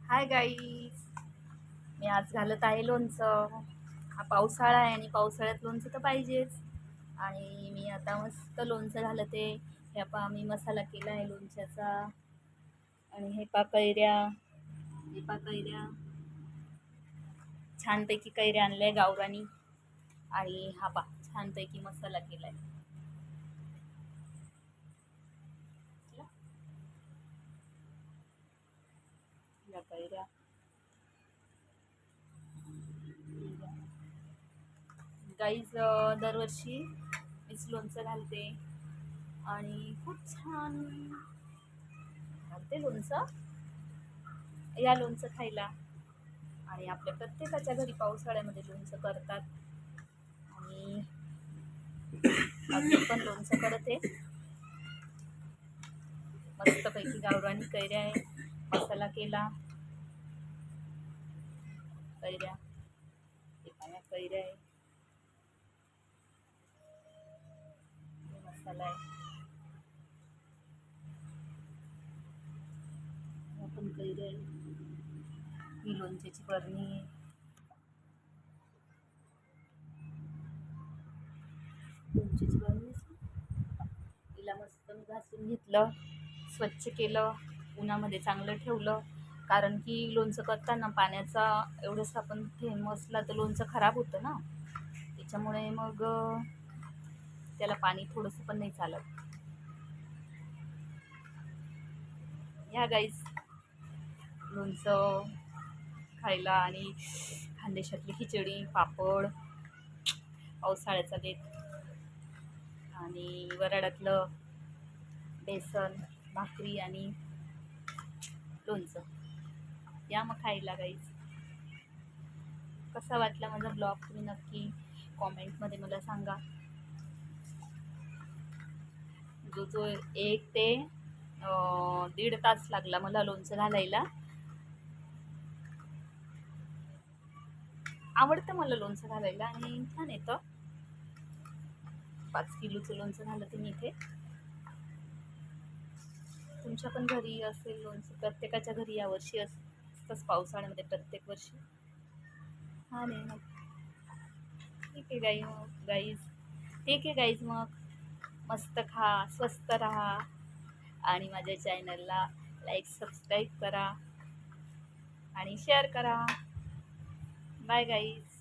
Hi guys, मी आज घालत आहे लोणचं. हा पावसाळा आहे आणि पावसाळ्यात लोणचं तर पाहिजेच. आणि मी आता मस्त लोणचं घालते. हे पहा, मी मसाला केला आहे लोणच्याचा. आणि हे पहा कैऱ्या, हे पहा कैऱ्या, छानपैकी कैऱ्या आणल्या गावरानी. आणि हा पहा छानपैकी मसाला केलाय. या कैऱ्या गाईज, दरवर्षी मीच लोणचं घालते आणि खूप छान घालते लोणचं. या लोणचं खायला. आणि आपल्या प्रत्येकाच्या घरी पावसाळ्यामध्ये लोणचं करतात. आणि अजून पण लोणचं करते. मस्तपैकी गावरानी कैऱ्या आहे, मसाला केला. कैऱ्या, हे पाया कैऱ्या आहे, हे मसाला आहे. आपण कैऱ्या आहे, ही लोणच्याची बरणी आहे. लोणच्याची बरणी तिला मस्त मी घासून घेतलं, स्वच्छ केलं, उन्हामध्ये चांगलं ठेवलं. कारण की लोणचं करताना पाण्याचा एवढंसं आपण थेंब असला तर लोणचं खराब होतं ना. त्याच्यामुळे मग त्याला पाणी थोडंसं पण नाही चालत. ह्या गाईस लोणचं खायला. आणि खानदेशातली खिचडी, पापड, पावसाळ्याचा बेत, आणि वराडातलं बेसन, भाकरी आणि लोणचं. या मग खायला गाईस. कसा वाटला माझा ब्लॉग तुम्ही नक्की कॉमेंटमध्ये मला सांगा. जो 1 ते 1.5 तास लागला मला लोणचं घालायला. आवडतं मला लोणचं घालायला आणि छान येतं. 5 किलोचं लोणचं घालते मी इथे. तुमच्या पण घरी असेल लोणचं, प्रत्येकाच्या घरी यावर्षी असतंच पावसाळ्यामध्ये, प्रत्येक वर्षी. हा नाही मग ठीक आहे गाईज, ठीक आहे गाईज. मग मस्त खा, स्वस्त राहा आणि माझ्या चॅनलला लाईक, सबस्क्राईब करा आणि शेअर करा. Bye guys.